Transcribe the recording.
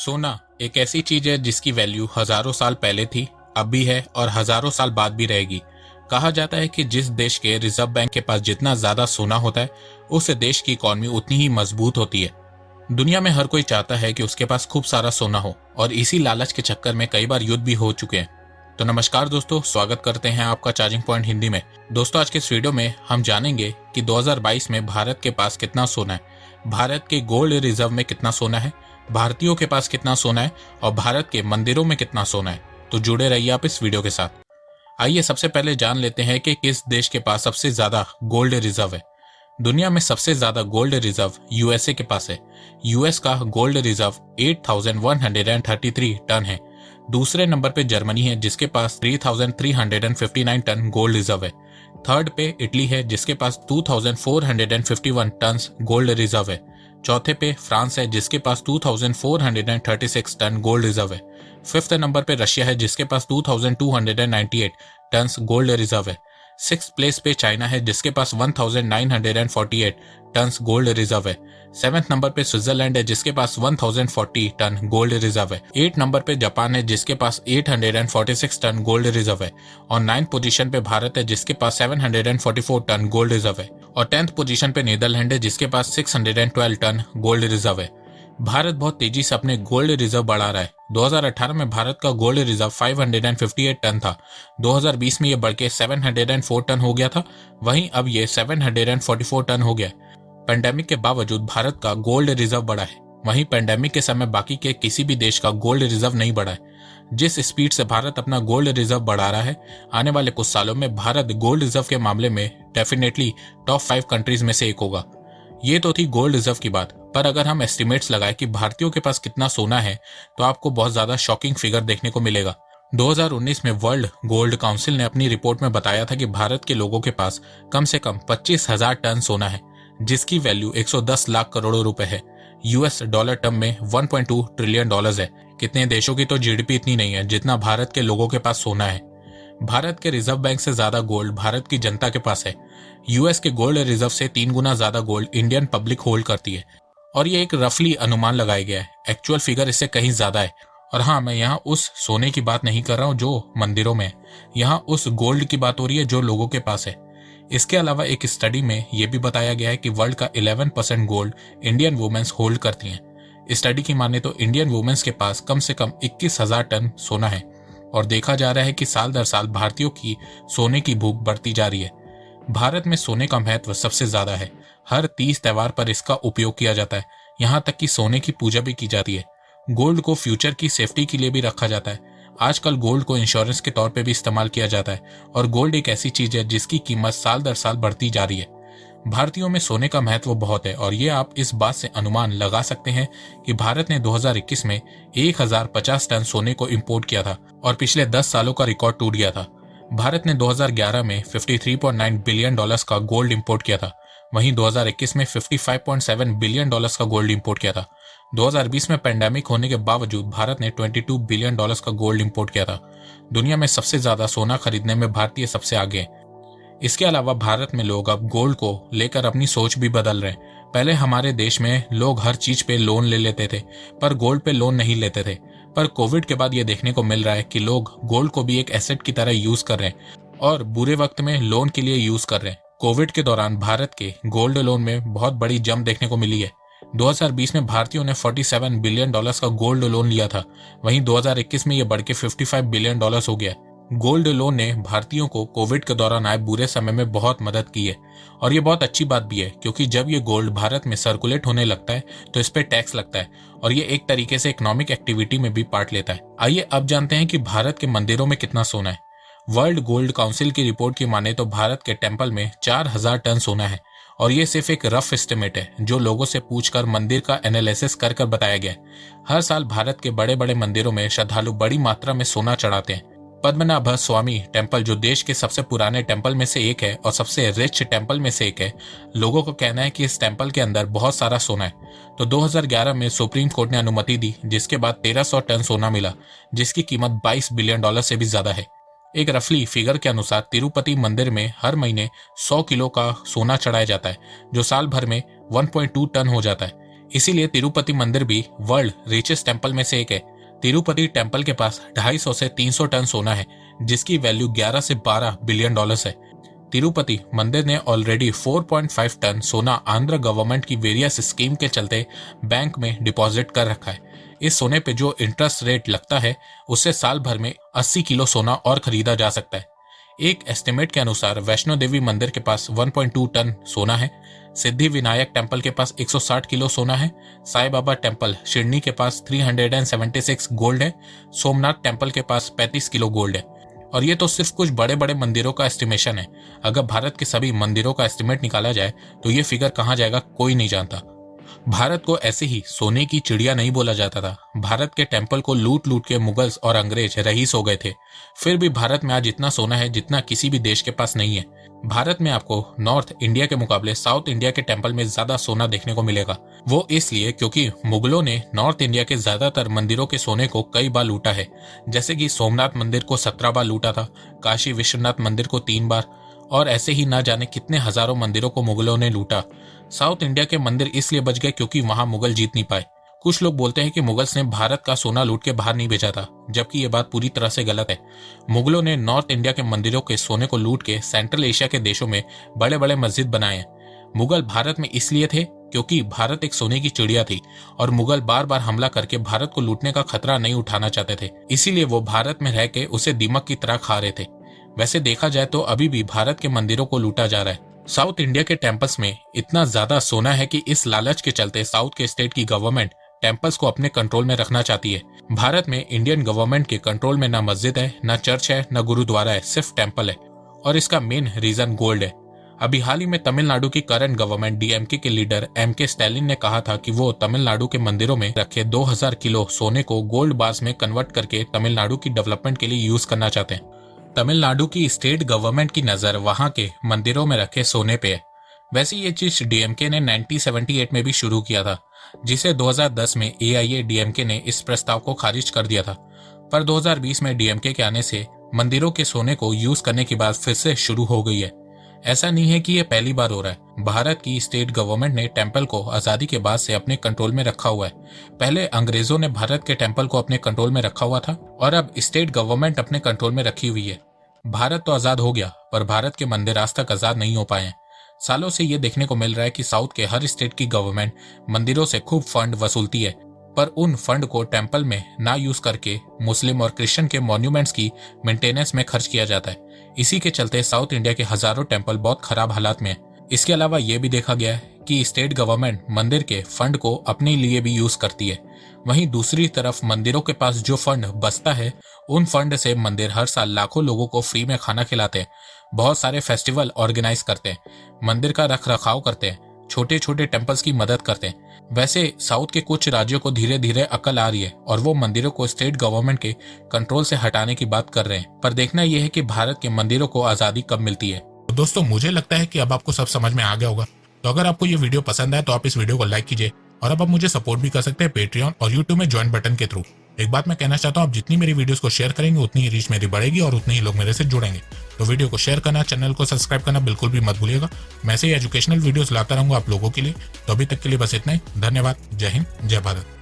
सोना एक ऐसी चीज है जिसकी वैल्यू हजारों साल पहले थी, अब भी है और हजारों साल बाद भी रहेगी। कहा जाता है कि जिस देश के रिजर्व बैंक के पास जितना ज्यादा सोना होता है, उस देश की इकॉनमी उतनी ही मजबूत होती है। दुनिया में हर कोई चाहता है कि उसके पास खूब सारा सोना हो और इसी लालच के चक्कर में कई बार युद्ध भी हो चुके हैं। तो नमस्कार दोस्तों, स्वागत करते हैं आपका चार्जिंग पॉइंट हिंदी में। दोस्तों, आज के इस वीडियो में हम जानेंगे कि 2022 में भारत के पास कितना सोना है, भारत के गोल्ड रिजर्व में कितना सोना है, भारतीयों के पास कितना सोना है और भारत के मंदिरों में कितना सोना है। तो जुड़े रहिए आप इस वीडियो के साथ। आइए सबसे पहले जान लेते हैं कि किस देश के पास सबसे ज्यादा गोल्ड रिजर्व है। दुनिया में सबसे ज्यादा गोल्ड रिजर्व यूएसए के पास है। यूएस का गोल्ड रिजर्व 8133 टन है। दूसरे नंबर पे जर्मनी है जिसके पास 3359 टन गोल्ड रिजर्व है। थर्ड पे इटली है जिसके पास 2451 टन गोल्ड रिजर्व है। चौथे पे फ्रांस है जिसके पास 2436 टन गोल्ड रिजर्व है। फिफ्थ नंबर पे रशिया है जिसके पास 2298 टन गोल्ड रिजर्व है। सिक्स प्लेस पे चाइना है जिसके पास 1948 टन गोल्ड रिजर्व है। सेवेंथ नंबर पे स्विट्जरलैंड है जिसके पास 1040 टन गोल्ड रिजर्व है। एट नंबर पे जापान है जिसके पास 846 टन गोल्ड रिजर्व है। और नाइन्थ पोजीशन पे भारत है जिसके पास 744 टन गोल्ड रिजर्व है। और 10th पोजीशन पे नीदरलैंड है जिसके पास 612 टन गोल्ड रिजर्व है। भारत बहुत तेजी से अपने गोल्ड रिजर्व बढ़ा रहा है। 2018 में भारत का गोल्ड रिजर्व 558 टन था। 2020 में यह बढ़ के 704 टन हो गया था। वहीं अब ये 744 टन हो गया है। पेंडेमिक के बावजूद भारत का गोल्ड रिजर्व बढ़ा है। वहीं पेंडेमिक के समय बाकी के किसी भी देश का गोल्ड रिजर्व नहीं बढ़ा है। जिस स्पीड से भारत अपना गोल्ड रिजर्व बढ़ा रहा है, आने वाले कुछ सालों में भारत गोल्ड रिजर्व के मामले में डेफिनेटली टॉप 5 कंट्रीज में से एक होगा। ये तो थी गोल्ड रिजर्व की बात, पर अगर हम एस्टिमेट्स लगाए कि भारतीयों के पास कितना सोना है तो आपको बहुत ज्यादा शॉकिंग फिगर देखने को मिलेगा। 2019 में वर्ल्ड गोल्ड काउंसिल ने अपनी रिपोर्ट में बताया था कि भारत के लोगों के पास कम से कम 25,000 टन सोना है, जिसकी वैल्यू 110 लाख करोड़ रुपए है। यूएस डॉलर टर्म में 1.2 ट्रिलियन डॉलर्स है। कितने देशों की तो जीडीपी इतनी नहीं है जितना भारत के लोगों के पास सोना है। भारत के रिजर्व बैंक से ज्यादा गोल्ड भारत की जनता के पास है। यूएस के गोल्ड रिजर्व से 3 गुना ज्यादा गोल्ड इंडियन पब्लिक होल्ड करती है। और ये एक रफली अनुमान लगाया गया है, एक्चुअल फिगर इससे कहीं ज्यादा है। और हाँ, मैं यहाँ उस सोने की बात नहीं कर रहा हूँ जो मंदिरों में है, यहाँ उस गोल्ड की बात हो रही है जो लोगों के पास है। इसके अलावा एक स्टडी में यह भी बताया गया है कि वर्ल्ड का 11% गोल्ड इंडियन वुमेन्स होल्ड करती हैं। स्टडी की माने तो इंडियन वुमेन्स के पास कम से कम 21,000 टन सोना है। और देखा जा रहा है कि साल दर साल भारतीयों की सोने की भूख बढ़ती जा रही है। भारत में सोने का महत्व सबसे ज्यादा है। हर 30 त्योहार पर इसका उपयोग किया जाता है। यहाँ तक कि सोने की पूजा भी की जाती है। गोल्ड को फ्यूचर की सेफ्टी के लिए भी रखा जाता है। आजकल गोल्ड को इंश्योरेंस के तौर पे भी इस्तेमाल किया जाता है। और गोल्ड एक ऐसी चीज है जिसकी कीमत साल दर साल बढ़ती जा रही है। भारतीयों में सोने का महत्व बहुत है और ये आप इस बात से अनुमान लगा सकते हैं कि भारत ने 2021 में 1050 टन सोने को इंपोर्ट किया था और पिछले 10 सालों का रिकॉर्ड टूट गया था। भारत ने 2011 में 53.9 बिलियन डॉलर्स का गोल्ड इंपोर्ट किया था। वहीं 2021 में 55.7 बिलियन डॉलर्स का गोल्ड इंपोर्ट किया था। 2020 में पेंडेमिक होने के बावजूद भारत ने 22 बिलियन डॉलर्स का गोल्ड इंपोर्ट किया था। दुनिया में सबसे ज्यादा सोना खरीदने में भारतीय सबसे आगे हैं। इसके अलावा भारत में लोग अब गोल्ड को लेकर अपनी सोच भी बदल रहे हैं। पहले हमारे देश में लोग हर चीज पे लोन ले लेते थे, पर गोल्ड पे लोन नहीं लेते थे। पर कोविड के बाद ये देखने को मिल रहा है कि लोग गोल्ड को भी एक एसेट की तरह यूज कर रहे हैं और बुरे वक्त में लोन के लिए यूज कर रहे हैं। कोविड के दौरान भारत के गोल्ड लोन में बहुत बड़ी जंप देखने को मिली है। 2020 में भारतीयों ने 47 बिलियन डॉलर्स का गोल्ड लोन लिया था। वहीं 2021 में यह बढ़ के 55 बिलियन डॉलर्स हो गया। गोल्ड लोन ने भारतीयों को कोविड के दौरान आए बुरे समय में बहुत मदद की है। और ये बहुत अच्छी बात भी है क्योंकि जब ये गोल्ड भारत में सर्कुलेट होने लगता है तो इस पे टैक्स लगता है और ये एक तरीके से इकोनॉमिक एक्टिविटी में भी पार्ट लेता है। आइए अब जानते हैं कि भारत के मंदिरों में कितना सोना है। वर्ल्ड गोल्ड काउंसिल की रिपोर्ट की माने तो भारत के टेम्पल में 4000 टन सोना है। और ये सिर्फ एक रफ एस्टिमेट है जो लोगों से पूछकर मंदिर का एनालिसिस कर कर बताया गया है। हर साल भारत के बड़े बड़े मंदिरों में श्रद्धालु बड़ी मात्रा में सोना चढ़ाते हैं। पद्मनाभ स्वामी टेम्पल जो देश के सबसे पुराने टेम्पल में से एक है और सबसे रिच टेम्पल में से एक है, लोगों को कहना है कि इस टेम्पल के अंदर बहुत सारा सोना है। तो 2011 में सुप्रीम कोर्ट ने अनुमति दी, जिसके बाद 1300 टन सोना मिला, जिसकी कीमत 22 बिलियन डॉलर से भी ज्यादा है। एक रफली फिगर के अनुसार तिरुपति मंदिर में हर महीने 100 किलो का सोना चढ़ाया जाता है, जो साल भर में 1.2 टन हो जाता है। इसीलिए तिरुपति मंदिर भी वर्ल्ड रिचेस्ट टेम्पल में से एक है। तिरुपति टेम्पल के पास 250 से 300 टन सोना है, जिसकी वैल्यू 11 से 12 बिलियन डॉलर्स है। तिरुपति मंदिर ने ऑलरेडी 4.5 टन सोना आंध्र गवर्नमेंट की वेरियस स्कीम के चलते बैंक में डिपॉजिट कर रखा है। इस सोने पे जो इंटरेस्ट रेट लगता है, उससे साल भर में 80 किलो सोना और खरीदा जा सकता है। एक एस्टिमेट के अनुसार वैष्णो देवी मंदिर के पास 1.2 टन सोना है, सिद्धि विनायक टेम्पल के पास 160 किलो सोना है, साई बाबा टेम्पल शिरडी के पास 376 गोल्ड है, सोमनाथ टेम्पल के पास 35 किलो गोल्ड है। और ये तो सिर्फ कुछ बड़े बड़े मंदिरों का एस्टिमेशन है। अगर भारत के सभी मंदिरों का एस्टिमेट निकाला जाए तो ये फिगर कहाँ जाएगा कोई नहीं जानता। भारत को ऐसे ही सोने की चिड़िया नहीं बोला जाता था। भारत के टेम्पल को लूट लूट के मुगल्स और अंग्रेज रईस हो गए थे। फिर भी भारत में आज इतना सोना है जितना किसी भी देश के पास नहीं है। भारत में आपको नॉर्थ इंडिया के मुकाबले साउथ इंडिया के टेम्पल में ज्यादा सोना देखने को मिलेगा। वो इसलिए क्योंकि मुगलों ने नॉर्थ इंडिया के ज्यादातर मंदिरों के सोने को कई बार लूटा है। जैसे कि सोमनाथ मंदिर को 17 बार लूटा था, काशी विश्वनाथ मंदिर को 3 बार, और ऐसे ही ना जाने कितने हजारों मंदिरों को मुगलों ने लूटा। साउथ इंडिया के मंदिर इसलिए बच गए क्योंकि वहां मुगल जीत नहीं पाए। कुछ लोग बोलते हैं कि मुगल्स ने भारत का सोना लूट के बाहर नहीं भेजा था, जबकि ये बात पूरी तरह से गलत है। मुगलों ने नॉर्थ इंडिया के मंदिरों के सोने को लूट के सेंट्रल एशिया के देशों में बड़े बड़े मस्जिद बनाए हैं। मुगल भारत में इसलिए थे क्योंकि भारत एक सोने की चिड़िया थी और मुगल बार बार हमला करके भारत को लूटने का खतरा नहीं उठाना चाहते थे। इसीलिए वो भारत में रह के उसे दीमक की तरह खा रहे थे। वैसे देखा जाए तो अभी भी भारत के मंदिरों को लूटा जा रहा है। साउथ इंडिया के टेम्पल्स में इतना ज्यादा सोना है कि इस लालच के चलते साउथ के स्टेट की गवर्नमेंट टेम्पल्स को अपने कंट्रोल में रखना चाहती है। भारत में इंडियन गवर्नमेंट के कंट्रोल में ना मस्जिद है, ना चर्च है, ना गुरुद्वारा है, सिर्फ टेम्पल है। और इसका मेन रीजन गोल्ड है। अभी हाल ही में तमिलनाडु की करंट गवर्नमेंट डीएमके के लीडर एमके स्टैलिन ने कहा था कि वो तमिलनाडु के मंदिरों में रखे 2000 किलो सोने को गोल्ड बार्स में कन्वर्ट करके तमिलनाडु की डेवलपमेंट के लिए यूज करना चाहते हैं। तमिलनाडु की स्टेट गवर्नमेंट की नजर वहां के मंदिरों में रखे सोने पे है। वैसे ये चीज डीएमके ने 1978 में भी शुरू किया था, जिसे 2010 में एआईएडीएमके ने इस प्रस्ताव को खारिज कर दिया था। पर 2020 में डीएमके के आने से मंदिरों के सोने को यूज करने की बात फिर से शुरू हो गई है। ऐसा नहीं है कि ये पहली बार हो रहा है। भारत की स्टेट गवर्नमेंट ने टेम्पल को आजादी के बाद से अपने कंट्रोल में रखा हुआ है। पहले अंग्रेजों ने भारत के टेम्पल को अपने कंट्रोल में रखा हुआ था और अब स्टेट गवर्नमेंट अपने कंट्रोल में रखी हुई है। भारत तो आजाद हो गया, पर भारत के मंदिर आज तक आजाद नहीं हो पाए हैं। सालों से ये देखने को मिल रहा है कि साउथ के हर स्टेट की गवर्नमेंट मंदिरों से खूब फंड वसूलती है, पर उन फंड को टेम्पल में ना यूज करके मुस्लिम और क्रिश्चियन के मॉन्यूमेंट्स की मेंटेनेंस में खर्च किया जाता है। इसी के चलते साउथ इंडिया के हजारों टेम्पल बहुत खराब हालात में है। इसके अलावा ये भी देखा गया है कि स्टेट गवर्नमेंट मंदिर के फंड को अपने लिए भी यूज करती है। वहीं दूसरी तरफ मंदिरों के पास जो फंड बचता है, उन फंड से मंदिर हर साल लाखों लोगों को फ्री में खाना खिलाते हैं, बहुत सारे फेस्टिवल ऑर्गेनाइज करते हैं, मंदिर का रख रखाव करते हैं, छोटे छोटे टेम्पल्स की मदद करते हैं। वैसे साउथ के कुछ राज्यों को धीरे धीरे अकल आ रही है और वो मंदिरों को स्टेट गवर्नमेंट के कंट्रोल से हटाने की बात कर रहे हैं। पर देखना यह है कि भारत के मंदिरों को आजादी कब मिलती है। तो दोस्तों, मुझे लगता है कि अब आपको सब समझ में आ गया होगा। तो अगर आपको ये वीडियो पसंद आए तो आप इस वीडियो को लाइक कीजिए और अब आप मुझे सपोर्ट भी कर सकते हैं पेट्रियन और यूट्यूब में ज्वाइन बटन के थ्रू। एक बात मैं कहना चाहता हूँ, आप जितनी मेरी वीडियोस को शेयर करेंगे उतनी ही रीच मेरी बढ़ेगी और उतने ही लोग मेरे से जुड़ेंगे। तो वीडियो को शेयर करना, चैनल को सब्सक्राइब करना बिल्कुल भी मत भूलिएगा। मैं ऐसे ही एजुकेशनल वीडियोस लाता रहूंगा आप लोगों के लिए। तो अभी तक के लिए बस इतना ही। धन्यवाद। जय हिंद, जय भारत।